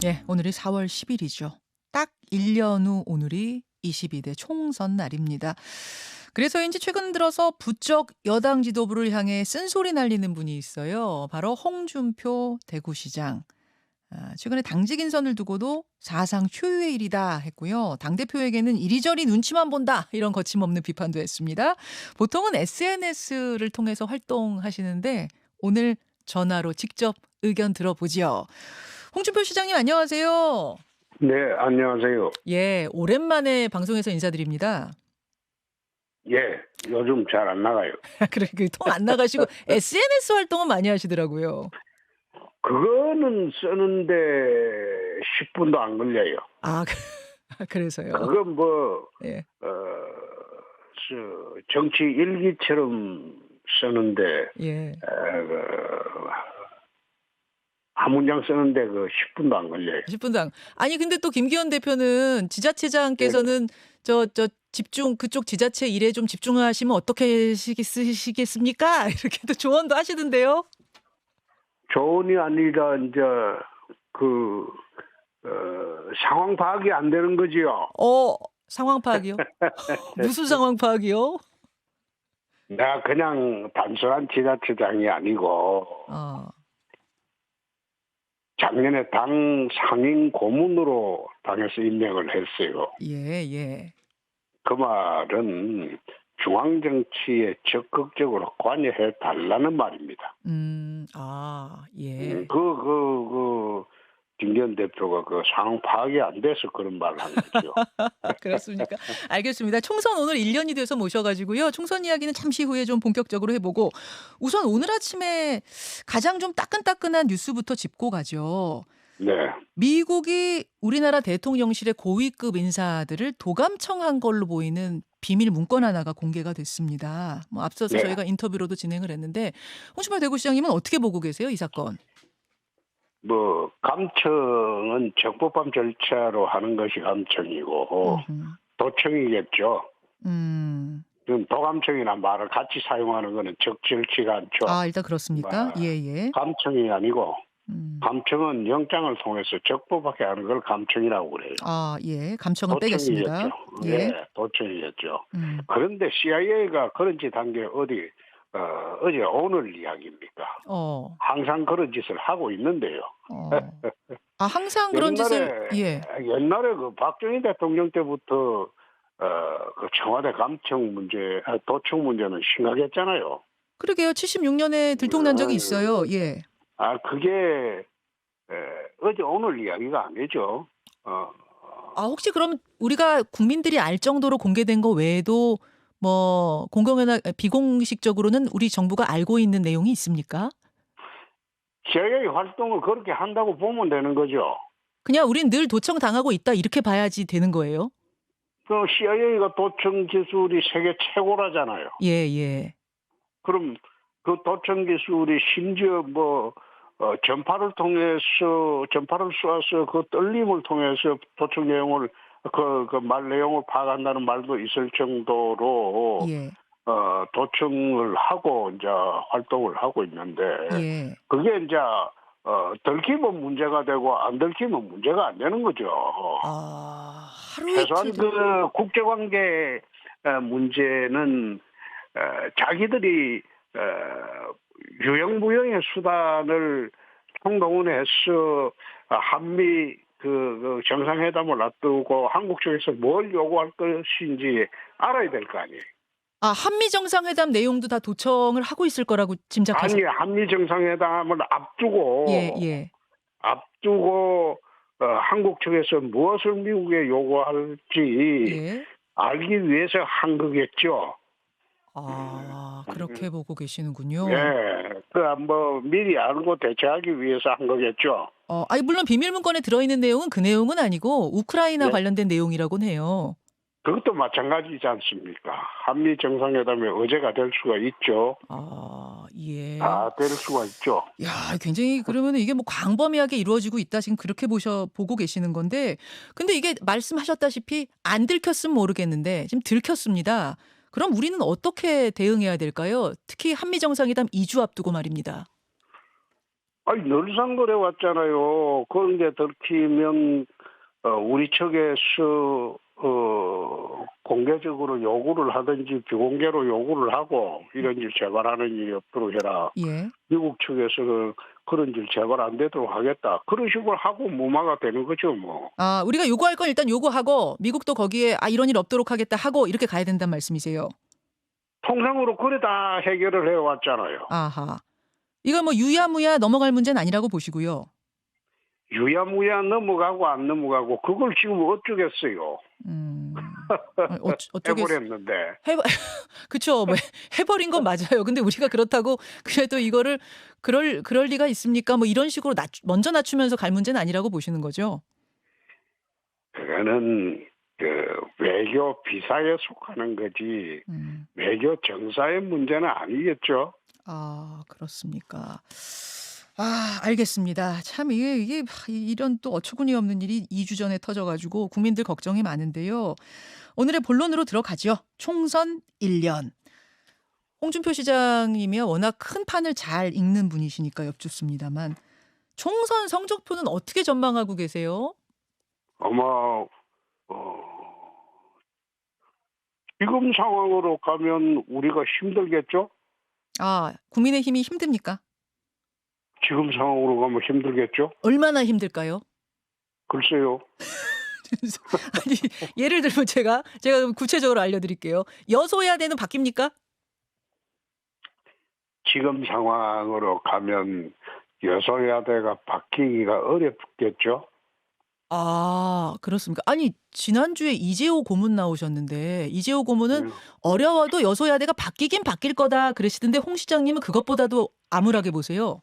예, 오늘이 4월 10일이죠. 딱 1년 후 오늘이 22대 총선 날입니다. 그래서인지 최근 들어서 부쩍 여당 지도부를 향해 쓴소리 날리는 분이 있어요. 바로 홍준표 대구시장. 최근에 당직 인선을 두고도 사상 초유의 일이다 했고요. 당대표에게는 이리저리 눈치만 본다 이런 거침없는 비판도 했습니다. 보통은 SNS를 통해서 활동하시는데 오늘 전화로 직접 의견 들어보죠. 홍준표 시장님 안녕하세요. 네, 안녕하세요. 예, 오랜만에 방송에서 인사드립니다. 예, 요즘 잘 안 나가요. 그래 그 통 안 나가시고 SNS 활동은 많이 하시더라고요. 그거는 쓰는데 10분도 안 걸려요. 아 그래서요. 그건 뭐, 예. 정치 일기처럼 쓰는데, 예. 그, 한 문장 쓰는데 그 10분도 안 걸려요. 10 분당. 아니 근데 또 김기현 대표는 예, 지자체장께서는 저 집중 그쪽 지자체 일에 좀 집중하시면 어떻게 쓰시겠습니까? 이렇게 또 조언도 하시던데요. 조언이 아니라 이제 그, 상황 파악이 안 되는 거지요. 상황 파악이요? 무슨 상황 파악이요? 내가 그냥 단순한 지자체장이 아니고, 어. 작년에 당 상임 고문으로 당에서 임명을 했어요. 예. 그 말은 중앙 정치에 적극적으로 관여해 달라는 말입니다. 예. 김기현 대표가 그 상황 파악이 안 돼서 그런 말을 한 거죠. 그렇습니까? 알겠습니다. 총선 오늘 1 년이 돼서 모셔 가지고요. 총선 이야기는 잠시 후에 좀 본격적으로 해 보고 우선 오늘 아침에 가장 좀 따끈따끈한 뉴스부터 짚고 가죠. 네, 미국이 우리나라 대통령실의 고위급 인사들을 도감청한 걸로 보이는 비밀 문건 하나가 공개가 됐습니다. 뭐 앞서서 네. 저희가 인터뷰로도 진행을 했는데 홍준표 대구시장님은 어떻게 보고 계세요, 이 사건? 뭐 감청은 적법한 절차로 하는 것이 감청이고 음흠. 도청이겠죠. 음. 지금 도감청이나 말을 같이 사용하는 것은 적절치가 않죠. 일단 그렇습니까? 예예. 감청이 아니고 음. 감청은 영장을 통해서 적법하게 하는 걸 감청이라고 그래요. 예. 감청은 도청이겠죠. 빼겠습니다. 예. 예, 도청이겠죠. 음. 그런데 CIA가 그런 짓 한 게 어제 오늘 이야기입니까? 어. 항상 그런 짓을 하고 있는데요. 어. 항상 그런 짓을 옛날에 예. 옛날에 그 박정희 대통령 때부터 그 청와대 감청 문제, 도청 문제는 심각했잖아요. 그러게요. 76 년에 들통난 적이 있어요. 예. 그게 어제 오늘 이야기가 아니죠. 어, 혹시 그럼 우리가 국민들이 알 정도로 공개된 거 외에도 뭐 공공연하 비공식적으로는 우리 정부가 알고 있는 내용이 있습니까? CIA 활동을 그렇게 한다고 보면 되는 거죠. 그냥 '우린 늘 도청당하고 있다.' 이렇게 봐야지 되는 거예요? 그 CIA가 도청 기술이 세계 최고라잖아요. 예예. 그럼 그 도청 기술이 심지어 뭐 전파를 쏘아서 그 떨림을 통해서 도청 내용을 그 말 내용을 파악한다는 말도 있을 정도로 예. 도청을 하고 이제 활동을 하고 있는데 예. 그게 이제 들키면 문제가 되고 안 들키면 문제가 안 되는 거죠. 하루 최소한 이틀 그 국제관계 문제는 자기들이 유형무형의 수단을 총동원해서 한미 그 정상회담을 앞두고 한국 쪽에서 뭘 요구할 것인지 알아야 될 거 아니에요. 한미 정상회담 내용도 다 도청을 하고 있을 거라고 짐작하시 아니 한미 정상회담을 예. 앞두고 한국 측에서 무엇을 미국에 요구할지 예. 알기 위해서 한 거겠죠. 그렇게 보고 계시는군요. 예, 뭐 미리 알고 대처하기 위해서 한 거겠죠. 물론 비밀 문건에 들어있는 내용은 그 내용은 아니고 우크라이나 네. 관련된 내용이라고는 해요. 그것도 마찬가지지 않습니까? 한미 정상회담의 의제가 될 수가 있죠. 예. 다 될 수가 있죠. 야, 굉장히 그러면은 이게 뭐 광범위하게 이루어지고 있다 지금 그렇게 보고 계시는 건데 근데 이게 말씀하셨다시피 안 들켰으면 모르겠는데 지금 들켰습니다. 그럼 우리는 어떻게 대응해야 될까요? 특히 한미 정상회담 2주 앞두고 말입니다. 아니 늘상 그래 왔잖아요. 그런 게 들키면 우리 측에서 공개적으로 요구를 하든지 비공개로 요구를 하고 이런 일 재발하는 일이 없도록 해라. 예. 미국 측에서는 그런 일 재발 안 되도록 하겠다. 그런 식으로 하고 무마가 되는 거죠, 뭐. 아, 우리가 요구할 건 일단 요구하고 미국도 거기에 아 이런 일 없도록 하겠다 하고 이렇게 가야 된다는 말씀이세요. 통상으로 그래 다 해결을 해왔잖아요. 아하. 이거 뭐 유야무야 넘어갈 문제는 아니라고 보시고요. 유야무야 넘어가고 안 넘어가고 그걸 지금 어쩌겠어요. 음. 어쩌겠 해버렸는데. 해 그쵸. 뭐 해 버린 건 맞아요. 근데 우리가 그렇다고 그래도 이거를 그럴 리가 있습니까? 뭐 이런 식으로 먼저 낮추면서 갈 문제는 아니라고 보시는 거죠? 그거는 외교 비사에 속하는 거지 음. 외교 정사의 문제는 아니겠죠. 아, 그렇습니까? 아, 알겠습니다. 참 이게 이런 또 어처구니 없는 일이 2주 전에 터져 가지고 국민들 걱정이 많은데요. 오늘의 본론으로 들어가죠. 총선 1 년. 홍준표 시장이면 워낙 큰 판을 잘 읽는 분이시니까 여쭙습니다만 총선 성적표는 어떻게 전망하고 계세요? 아마 지금 상황으로 가면 우리가 힘들겠죠. 아, 국민의힘이 힘듭니까? 지금 상황으로 가면 힘들겠죠. 얼마나 힘들까요? 글쎄요. 아니, 예를 들면 제가 구체적으로 알려드릴게요. 여소야대는 바뀝니까? 지금 상황으로 가면 여소야대가 바뀌기가 어렵겠죠. 아, 그렇습니까? 아니, 지난주에 이재호 고문 나오셨는데 이재호 고문은 음, 어려워도 여소야대가 바뀌긴 바뀔 거다 그러시던데 홍 시장님은 그것보다도 암울하게 보세요.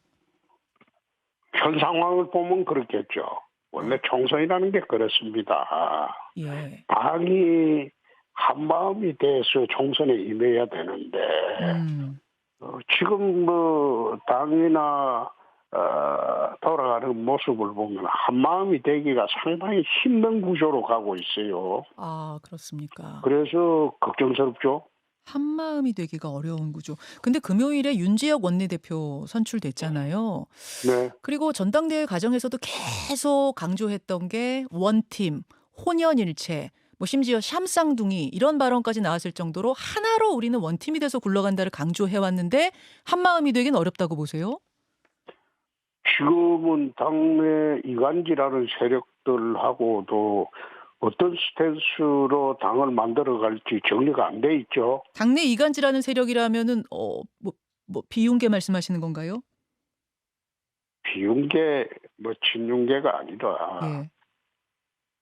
현 상황을 보면 그렇겠죠. 원래 아, 총선이라는 게 그렇습니다. 예. 당이 한마음이 돼서 총선에 임해야 되는데 음. 지금 뭐 당이나 돌아가는 모습을 보면 한마음이 되기가 상당히 힘든 구조로 가고 있어요. 아, 그렇습니까? 그래서 걱정스럽죠. 한마음이 되기가 어려운 구조. 근데 금요일에 윤지혁 원내대표 선출됐잖아요. 네. 그리고 전당대회 과정에서도 계속 강조했던 게 원팀, 혼연일체, 뭐 심지어 샴쌍둥이 이런 발언까지 나왔을 정도로 하나로 우리는 원팀이 돼서 굴러간다를 강조해 왔는데 한마음이 되긴 어렵다고 보세요? 지금은 당내 이간질하는 세력들하고도 어떤 스탠스로 당을 만들어 갈지 정리가 안 돼 있죠. 당내 이간질하는 세력이라면은 뭐 비윤계 말씀하시는 건가요? 비윤계, 뭐 친윤계가 아니라 예.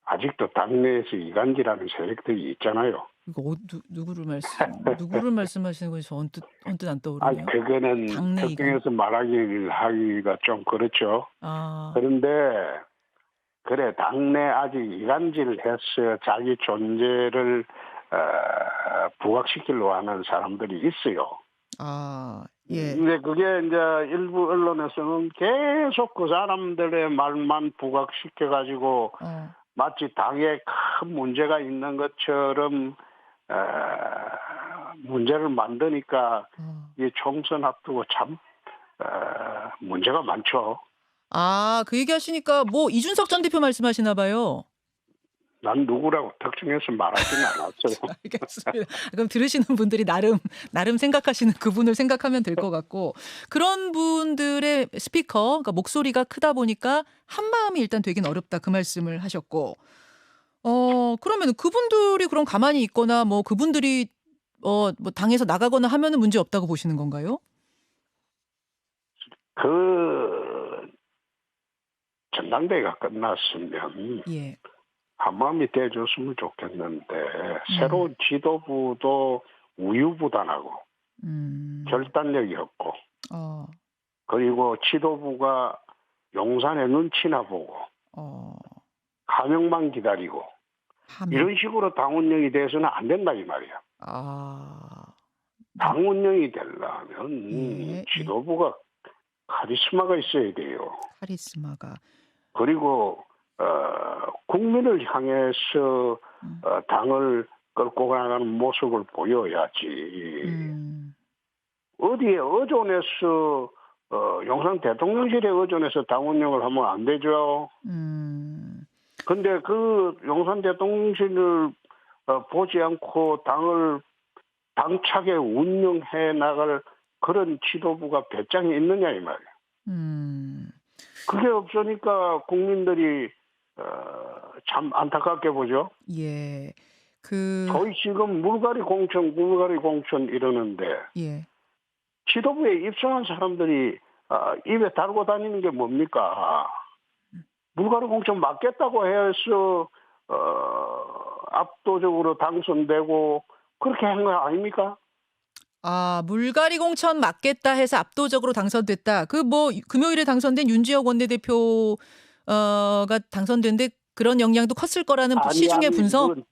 아직도 당내에서 이간질하는 세력들이 있잖아요. 이거 누구를 말씀하시는 건지 저 언뜻 안 아, 떠오르네요. 그거는 당내 이간. 특정해서 말하기를 하기가 좀 그렇죠. 아. 그런데 그래 당내 아직 이간질해서 자기 존재를 부각시키려고 하는 사람들이 있어요. 아. 예. 근데 그게 이제 일부 언론에서는 계속 그 사람들의 말만 부각시켜 가지고 어. 마치 당에 큰 문제가 있는 것처럼 문제를 만드니까 어. 이 총선 앞두고 참 문제가 많죠. 아, 그 얘기하시니까 뭐 이준석 전 대표 말씀하시나 봐요. 난 누구라고 특정해서 말하지는 않았어요. 알겠습니다. 그럼 들으시는 분들이 나름 생각하시는 그분을 생각하면 될 것 같고 그런 분들의 스피커 그러니까 목소리가 크다 보니까 한마음이 일단 되긴 어렵다 그 말씀을 하셨고 그러면 그분들이 그럼 가만히 있거나 뭐 그분들이 뭐 당에서 나가거나 하면은 문제 없다고 보시는 건가요? 그 전당대회가 끝났으면 예. 한마음이 돼줬으면 좋겠는데 음. 새로운 지도부도 우유부단하고 음. 결단력이 없고 어. 그리고 지도부가 용산의 눈치나 보고 어. 하명만 기다리고 하명. 이런 식으로 당 운영이 돼서는 안 된다 이 말이야. 아. 네. 당 운영이 되려면 예. 예. 지도부가 카리스마가 있어야 돼요. 카리스마가. 그리고 국민을 향해서 음. 당을 끌고 가는 모습을 보여야지. 음. 어디에 의존해서 용산 대통령실에 의존해서 당 운영을 하면 안 되죠. 음. 근데 그 용산 대통령실을 보지 않고 당을 당차게 운영해 나갈 그런 지도부가 배짱이 있느냐 이 말이에요. 음. 그게 없으니까 국민들이 참 안타깝게 보죠. 예. 그 거의 지금 물갈이 공천 이러는데 예. 지도부에 입성한 사람들이 입에 달고 다니는 게 뭡니까? 물갈이 공천 맞겠다고 해서 압도적으로 당선되고 그렇게 한 거 아닙니까? 아 물갈이 공천 맞겠다 해서 압도적으로 당선됐다. 그 뭐 금요일에 당선된 윤지혁 원내대표 가 당선된데 그런 영향도 컸을 거라는 아니 시중의 아니 분석? 그건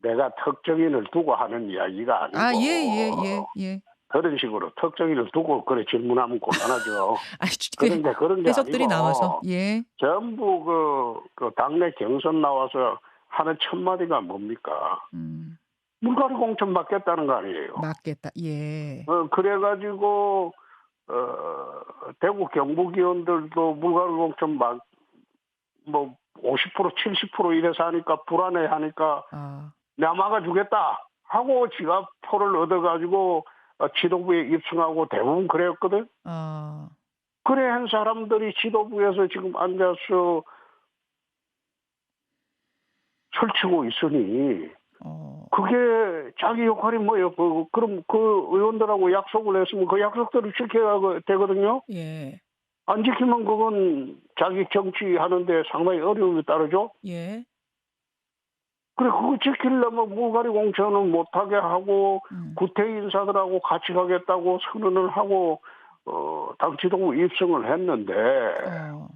내가 특정인을 두고 하는 이야기가 아 아니고 예예예. 그런 식으로 특정인을 두고 그래 질문하면 곤란하죠. 아니 그런데 그런 게 해석들이 나와서 아니고 예. 전부 그 당내 경선 나와서 하는 첫마디가 뭡니까? 음. 물갈이 공천 받겠다는 거 아니에요. 맞겠다. 예. 그래가지고 대구 경북위원들도 물갈이 공천 뭐 50% 70% 이래서 하니까 불안해하니까 아. 내가 막아주겠다 하고 지가 표를 얻어가지고 지도부에 입성하고 대부분 그랬거든. 아. 그래 한 사람들이 지도부에서 지금 앉아서 설치고 있으니 어. 그게 자기 역할이 뭐예요? 그럼 그 의원들하고 약속을 했으면 그 약속대로 지켜야 되거든요. 예. 안 지키면 그건 자기 정치하는데 상당히 어려움이 따르죠. 예. 그래 그거 지키려면 물갈이 공천은 못하게 하고 음. 구태 인사들하고 같이 가겠다고 선언을 하고 당 지도부 입성을 했는데 어.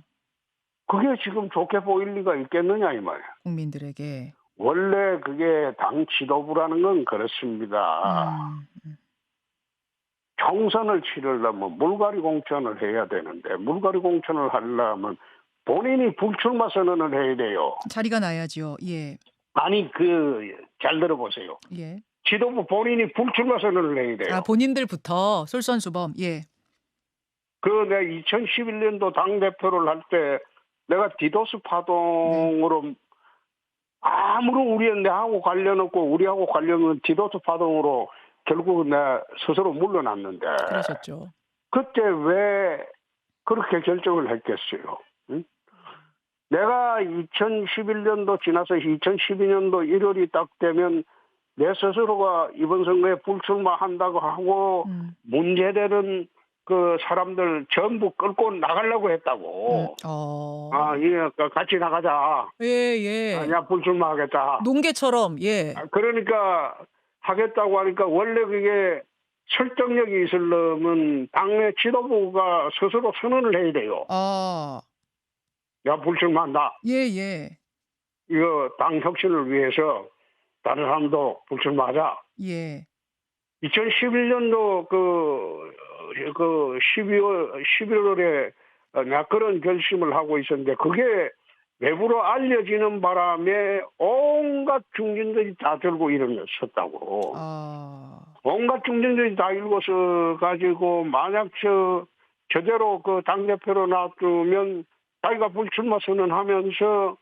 그게 지금 좋게 보일 리가 있겠느냐 이 말이야. 국민들에게. 원래 그게 당 지도부라는 건 그렇습니다. 음. 총선을 치르려면 물갈이 공천을 해야 되는데 물갈이 공천을 하려면 본인이 불출마 선언을 해야 돼요. 자리가 나야죠. 예. 아니 잘 들어보세요. 예. 지도부 본인이 불출마 선언을 해야 아 돼요. 본인들부터 솔선수범. 예. 내가 2011년도 당대표를 할 때 내가 디도스 네. 파동으로 아무런 내하고 관련 없고 우리하고 관련 없는 디도스 파동으로 결국은 내가 스스로 물러났는데 그러셨죠. 그때 왜 그렇게 결정을 했겠어요? 응? 내가 2011년도 지나서 2012년도 1월이 딱 되면 내 스스로가 이번 선거에 불출마한다고 하고 음. 문제되는 그 사람들 전부 끌고 나가려고 했다고. 어. 이게 같이 나가자. 예예. 야 불출마하겠다. 농계처럼 예. 그러니까 하겠다고 하니까 원래 그게 설득력이 있으려면 당내 지도부가 스스로 선언을 해야 돼요. 아. 야 불출마한다. 예예. 이거 당 혁신을 위해서 다른 사람도 불출마하자. 예. 2011년도 그 11월에 내가 그런 결심을 하고 있었는데 그게 외부로 알려지는 바람에 온갖 중진들이 다 들고 일어섰다고. 아. 온갖 중진들이 다 일궈서 가지고 만약 저대로 그 당대표로 놔두면 자기가 불출마 선언하면서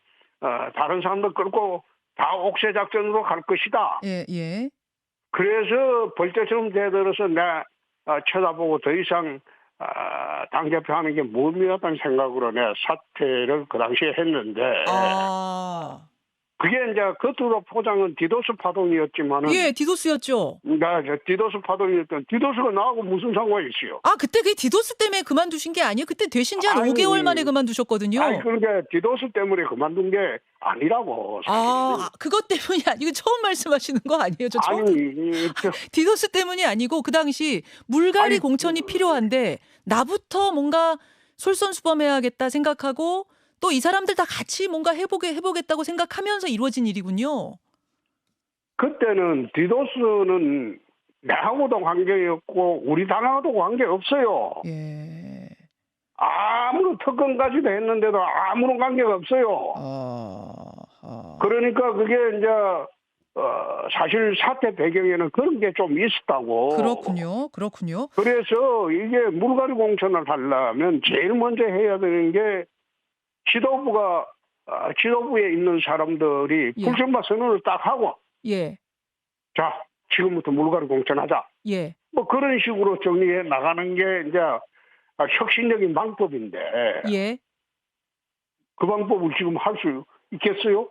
다른 사람들 끌고 다 옥새 작전으로 갈 것이다. 예예. 그래서 벌떼처럼 대들어서 내가 쳐다보고 더 이상 당대표 하는 게 무의미하다는 생각으로 내가 사퇴를 그 당시에 했는데 아. 그게 이제 겉으로 포장은 디도스 파동이었지만은 예 디도스였죠. 나 디도스 파동이었던 디도스가 나하고 무슨 상관이 있어요? 아 그때 그게 디도스 때문에 그만두신 게 아니에요? 그때 되신 지 한 아니, 5개월 만에 그만두셨거든요. 그러니까 디도스 때문에 그만둔 게 아니라고. 아 그것 때문이 아니고 처음 말씀하시는 거 아니에요? 저 처음 디도스 때문이 아니고 그 당시 물갈이 아니, 공천이 필요한데 나부터 뭔가 솔선수범해야겠다 생각하고 또 이 사람들 다 같이 뭔가 해보겠다고 생각하면서 이루어진 일이군요. 그때는 디도스는 내하고도 관계없고 우리 당하고도 관계없어요. 예. 아무런 특권까지도 했는데도 아무런 관계가 없어요. 아. 그러니까 그게 이제 사실 사태 배경에는 그런 게 좀 있었다고. 그렇군요. 그렇군요. 그래서 이게 물갈이 공천을 하려면 제일 먼저 해야 되는 게 지도부가 지도부에 있는 사람들이 예. 불출마 선언을 딱 하고 예. 자 지금부터 물갈이 공천하자. 예. 뭐 그런 식으로 정리해 나가는 게 이제 혁신적인 방법인데 예. 그 방법을 지금 할 수 있겠어요?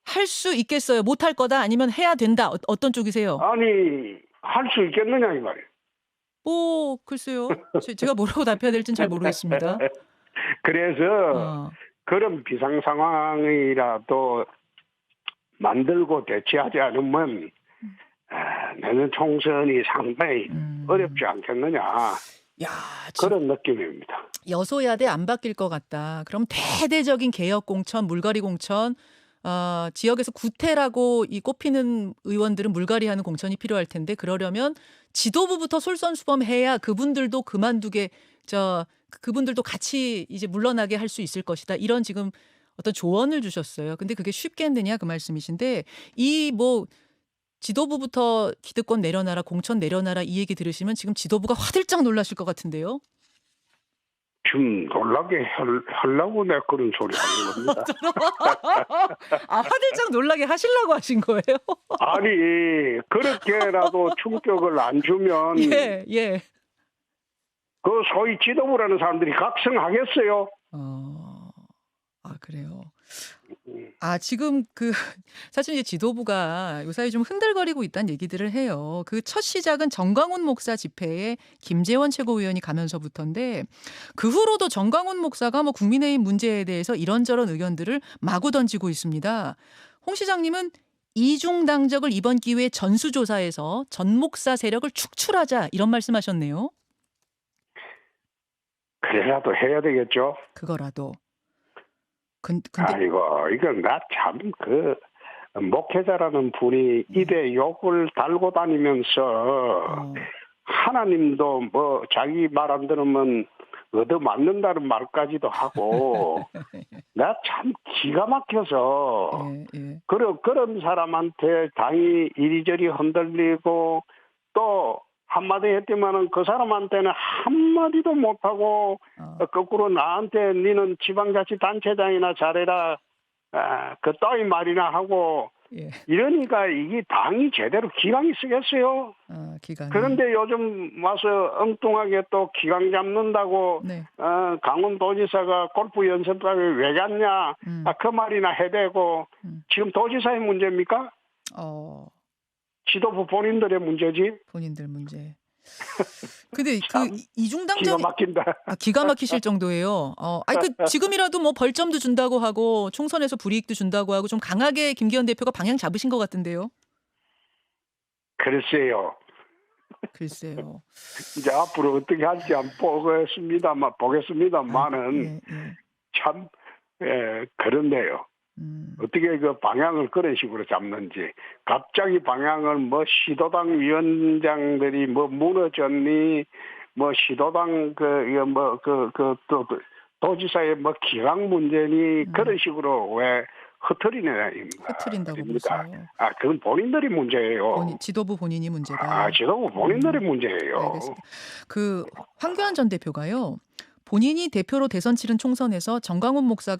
할 수 있겠어요? 못할 거다 아니면 해야 된다. 어떤 쪽이세요? 아니 할 수 있겠느냐 이 말이에요. 뭐 글쎄요. 제가 뭐라고 답해야 될지는 잘 모르겠습니다. 그래서 어. 그런 비상 상황이라도 만들고 대처하지 않으면 내년 총선이 상당히 어렵지 않겠느냐 야, 지금 그런 느낌입니다. 여소야대 안 바뀔 것 같다. 그럼 대대적인 개혁 공천, 물갈이 공천, 지역에서 구태라고 이 꼽히는 의원들은 물갈이하는 공천이 필요할 텐데 그러려면 지도부부터 솔선수범해야 그분들도 그만두게 그분들도 같이 이제 물러나게 할 수 있을 것이다. 이런 지금 어떤 조언을 주셨어요. 근데 그게 쉽겠느냐 그 말씀이신데 이 뭐 지도부부터 기득권 내려놔라, 공천 내려놔라 이 얘기 들으시면 지금 지도부가 화들짝 놀라실 것 같은데요. 좀 놀라게 하려고 내가 그런 소리 하는 겁니다. 아, 화들짝 놀라게 하시려고 하신 거예요? 아니 그렇게라도 충격을 안 주면 예, 예. 그 소위 지도부라는 사람들이 각성하겠어요? 그래요. 지금 사실 이제 지도부가 요사이 좀 흔들거리고 있다는 얘기들을 해요. 그 첫 시작은 정광훈 목사 집회에 김재원 최고위원이 가면서부터인데 그 후로도 정광훈 목사가 뭐 국민의힘 문제에 대해서 이런저런 의견들을 마구 던지고 있습니다. 홍 시장님은 이중당적을 이번 기회에 전수조사해서 전 목사 세력을 축출하자 이런 말씀하셨네요. 그래라도 해야 되겠죠. 그거라도. 근데 아이고 이건 나 참 목회자라는 분이 입에 욕을 달고 다니면서 하나님도 뭐 자기 말 안 들으면 얻어맞는다는 말까지도 하고 나 참 기가 막혀서 예. 그런 사람한테 당이 이리저리 흔들리고 또 한마디 했지만은 그 사람한테는 한마디도 못하고 거꾸로 나한테 니는 지방자치단체장이나 잘해라 그 따위 말이나 하고 예. 이러니까 이게 당이 제대로 기강이 쓰겠어요. 기간이. 그런데 요즘 와서 엉뚱하게 또 기강 잡는다고 네. 강원도지사가 골프 연습장에 왜 갔냐 그 말이나 해대고 지금 도지사의 문제입니까? 지도부 본인들의 문제지. 본인들 문제. 근데 참 이중당적 기가 막힌다. 기가 막히실 정도예요. 지금이라도 뭐 벌점도 준다고 하고 총선에서 불이익도 준다고 하고 좀 강하게 김기현 대표가 방향 잡으신 것 같은데요. 글쎄요. 이제 앞으로 어떻게 할지 안 보겠습니다만은 참 그런데요. 어떻게 그 방향을 그런 식으로 잡는지 갑자기 방향을 뭐 시도당 위원장들이 뭐 무너졌니 뭐 시도당 또 도지사의 뭐 기강 문제니 그런 식으로 왜 흐트린다고 보세요. 그건 본인들이 문제예요. 지도부 본인이 문제다. 지도부 본인들이 문제예요. 알겠습니다. 황교안 전 대표가요. 본인이 대표로 대선 치른 총선에서 정광훈 목사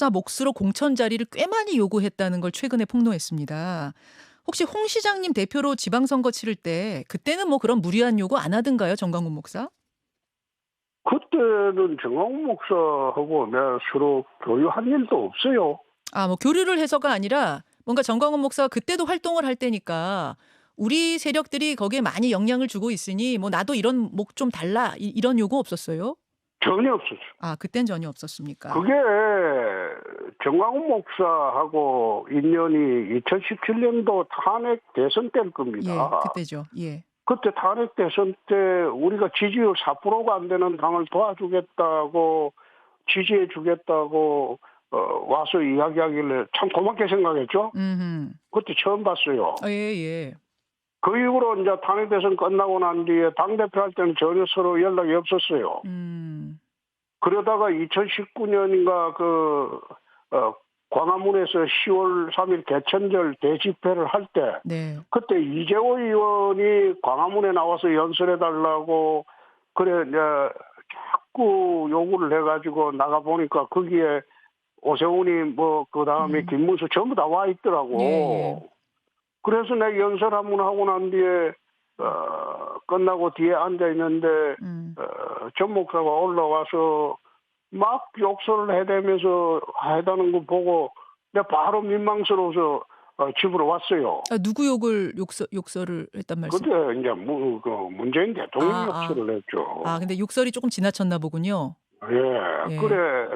몫으로 공천 자리를 꽤 많이 요구했다는 걸 최근에 폭로했습니다. 혹시 홍 시장님 대표로 지방선거 치를 때 그때는 뭐 그런 무리한 요구 안 하던가요, 정광훈 목사? 그때는 정광훈 목사하고 내가 서로 교류한 일도 없어요. 뭐 교류를 해서가 아니라 뭔가 정광훈 목사가 그때도 활동을 할 때니까 우리 세력들이 거기에 많이 영향을 주고 있으니 뭐 나도 이런 목 좀 달라 이런 요구 없었어요? 전혀 없었어요. 그땐 전혀 없었습니까? 그게 정광훈 목사하고 인연이 2017년도 탄핵 대선 때일 겁니다. 예, 그때죠. 예. 그때 탄핵 대선 때 우리가 지지율 4%가 안 되는 당을 도와주겠다고 지지해 주겠다고 와서 이야기하길래 참 고맙게 생각했죠. 그때 처음 봤어요. 예. 그 이후로 이제 탄핵 대선 끝나고 난 뒤에 당대표 할 때는 전혀 서로 연락이 없었어요. 그러다가 2019년인가 광화문 광화문에서 10월 3일 개천절 대집회를 할 때 네. 그때 이재호 의원이 광화문에 나와서 연설해달라고 그래 이제 자꾸 요구를 해가지고 나가 보니까 거기에 오세훈이 뭐 그다음에 김문수 전부 다 와 예, 예. 있더라고. 그래서 내가 연설 한 번 하고 난 뒤에 끝나고 뒤에 앉아 있는데 음. 전 목사가 올라와서 막 욕설을 해대면서 하다는 거 보고 내가 바로 민망스러워서 집으로 왔어요. 아, 누구 욕설을 했단 말씀? 그때 이제 그 문재인 대통령 아, 아. 욕설을 했죠. 아, 근데 욕설이 조금 지나쳤나 보군요. 예, 예.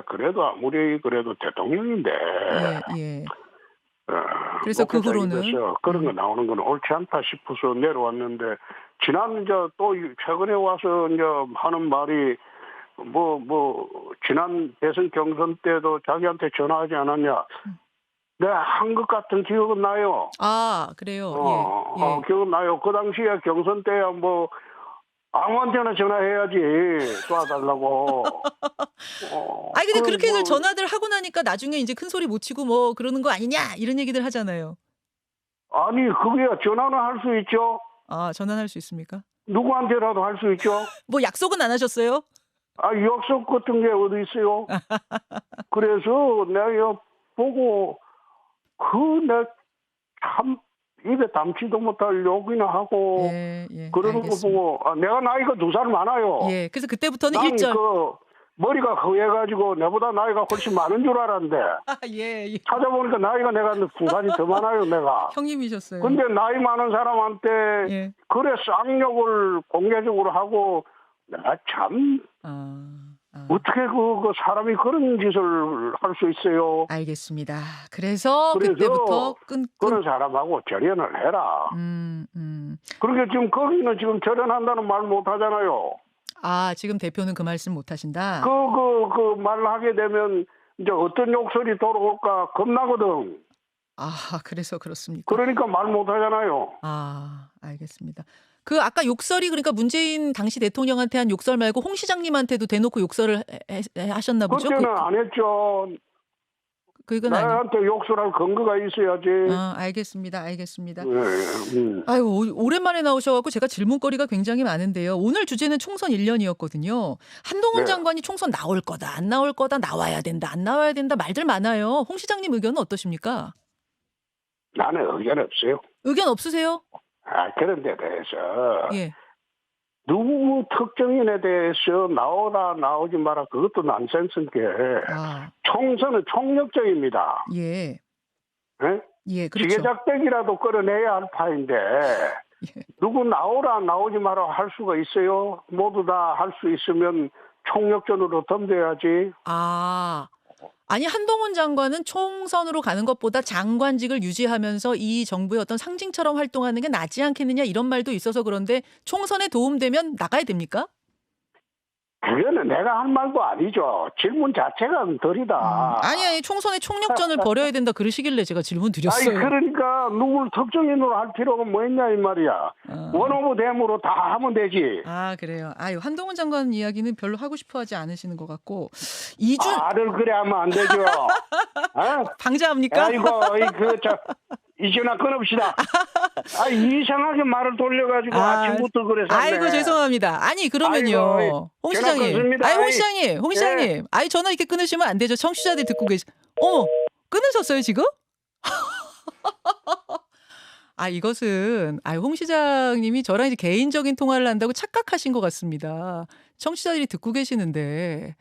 그래도 아무리 그래도 대통령인데 예, 예. 어, 그래서 그 목회자 후로는 입에서 그런 거 나오는 건 옳지 않다 싶어서 내려왔는데 지난 이제 또 최근에 와서 이제 하는 말이 지난 대선 경선 때도 자기한테 전화하지 않았냐. 내가 한 것 같은 기억은 나요. 아, 그래요. 예, 예. 기억은 나요. 그 당시에 경선 때야 뭐 아무한테나 전화해야지 도와달라고. 아니, 근데 그 그렇게들 뭐, 전화들 하고 나니까 나중에 이제 큰 소리 못 치고 뭐 그러는 거 아니냐 이런 얘기들 하잖아요. 아니 그게 전화는 할 수 있죠. 아, 전화할 수 있습니까? 누구한테라도 할 수 있죠. 뭐 약속은 안 하셨어요? 아 약속 같은 게 어디 있어요. 그래서 내가 이거 보고 참 입에 담지도 못할 욕이나 하고 예, 예. 그러는 거 알겠습니다. 보고 내가 나이가 2살 많아요. 예. 그래서 그때부터는 난 1절. 머리가 허해가지고 내보다 나이가 훨씬 많은 줄 알았는데 아, 예, 예. 찾아보니까 나이가 내가 2살이 더 많아요 내가. 형님이셨어요. 근데 나이 많은 사람한테 예. 그래 쌍욕을 공개적으로 하고 내가 참 어떻게 그 사람이 그런 짓을 할 수 있어요. 알겠습니다. 그래서 그래서 그때부터 그런 사람하고 절연을 해라. 음. 그러게 지금 거기는 지금 절연한다는 말 못 하잖아요. 아, 지금 대표는 그 말씀 못 하신다. 그 말을 하게 되면 이제 어떤 욕설이 돌아올까 겁나거든. 아, 그래서 그렇습니까? 그러니까 말 못 하잖아요. 아, 알겠습니다. 그 아까 욕설이 그러니까 문재인 당시 대통령한테 한 욕설 말고 홍 시장님한테도 대놓고 욕설을 하셨나 보죠? 그때는 안 했죠. 그건 아니에요. 나한테 욕설할 근거가 있어야지. 아, 알겠습니다. 알겠습니다. 네, 아유, 오랜만에 나오셔갖고 제가 질문거리가 굉장히 많은데요. 오늘 주제는 총선 1년이었거든요. 한동훈 네. 장관이 총선 나올 거다, 안 나올 거다, 나와야 된다, 안 나와야 된다 말들 많아요. 홍 시장님 의견은 어떠십니까? 나는 의견 없어요. 의견 없으세요? 그런 데 대해서 예. 누구 특정인에 대해서 나오라 나오지 마라 그것도 난센스인 게 아, 총선은 총력적입니다. 예. 예? 예, 그렇죠. 지게작대기라도 끌어내야 할 파인데 예. 누구 나오라 나오지 마라 할 수가 있어요? 모두 다 할 수 있으면 총력전으로 덤벼야지. 아, 아니 한동훈 장관은 총선으로 가는 것보다 장관직을 유지하면서 이 정부의 어떤 상징처럼 활동하는 게 낫지 않겠느냐 이런 말도 있어서 그런데 총선에 도움되면 나가야 됩니까? 그거는 내가 한 말도 아니죠. 질문 자체가 덜이다. 아니 총선에 총력전을 벌여야 된다 그러시길래 제가 질문 아니 드렸어요. 그러니까 누굴 특정인으로 할 필요가 뭐 있냐 이 말이야. 원오브 댐으로 다 하면 되지. 아, 그래요. 아유, 한동훈 장관 이야기는 별로 하고 싶어 하지 않으시는 것 같고 말을 그래 하면 안 되죠. 어? 방자합니까? 아이고 이제나 끊읍시다. 이상하게 말을 돌려가지고 아침부터 그래 샀네. 아이고 죄송합니다. 아니 그러면요. 아이고, 홍 전화 시장님. 끊습니다. 아니 홍 시장님. 아이 전화 이렇게 끊으시면 안 되죠. 청취자들 듣고 어머, 끊으셨어요 지금? 아, 이것은 홍 시장님이 저랑 이제 개인적인 통화를 한다고 착각하신 것 같습니다. 청취자들이 듣고 계시는데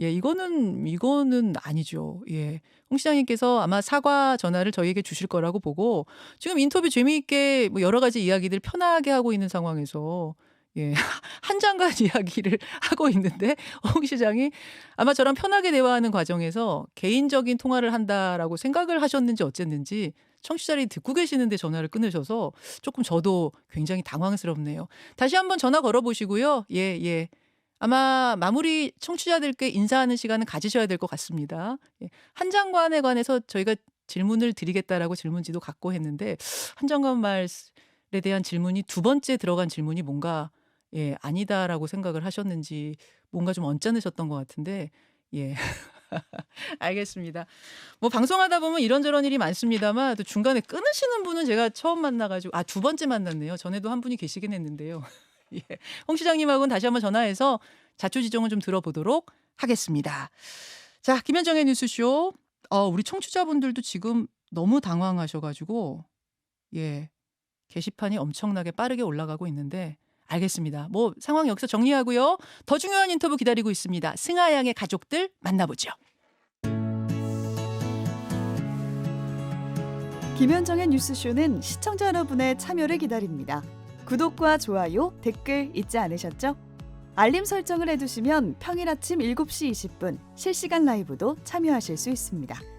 예, 이거는 아니죠. 예. 홍 시장님께서 아마 사과 전화를 저희에게 주실 거라고 보고 지금 인터뷰 재미있게 뭐 여러 가지 이야기들 편하게 하고 있는 상황에서 예, 한 장관 이야기를 하고 있는데 홍 시장이 아마 저랑 편하게 대화하는 과정에서 개인적인 통화를 한다라고 생각을 하셨는지 어쨌는지 청취자들이 듣고 계시는데 전화를 끊으셔서 조금 저도 굉장히 당황스럽네요. 다시 한번 전화 걸어보시고요. 예, 예. 아마 마무리 청취자들께 인사하는 시간은 가지셔야 될 것 같습니다. 예. 한 장관에 관해서 저희가 질문을 드리겠다라고 질문지도 갖고 했는데 한 장관 말에 대한 질문이 두 번째 들어간 질문이 뭔가 아니다라고 생각을 하셨는지 뭔가 좀 언짢으셨던 것 같은데 예. 알겠습니다. 뭐 방송하다 보면 이런저런 일이 많습니다만 또 중간에 끊으시는 분은 제가 처음 만나 가지고 두 번째 만났네요. 전에도 한 분이 계시긴 했는데요. 예. 홍 시장님하고는 다시 한번 전화해서 자초지종을 좀 들어보도록 하겠습니다. 자, 김현정의 뉴스쇼. 우리 청취자분들도 지금 너무 당황하셔 가지고 예. 게시판이 엄청나게 빠르게 올라가고 있는데 알겠습니다. 뭐 상황 여기서 정리하고요. 더 중요한 인터뷰 기다리고 있습니다. 승하양의 가족들 만나보죠. 김현정의 뉴스쇼는 시청자 여러분의 참여를 기다립니다. 구독과 좋아요, 댓글 잊지 않으셨죠? 알림 설정을 해두시면 평일 아침 7시 20분 실시간 라이브도 참여하실 수 있습니다.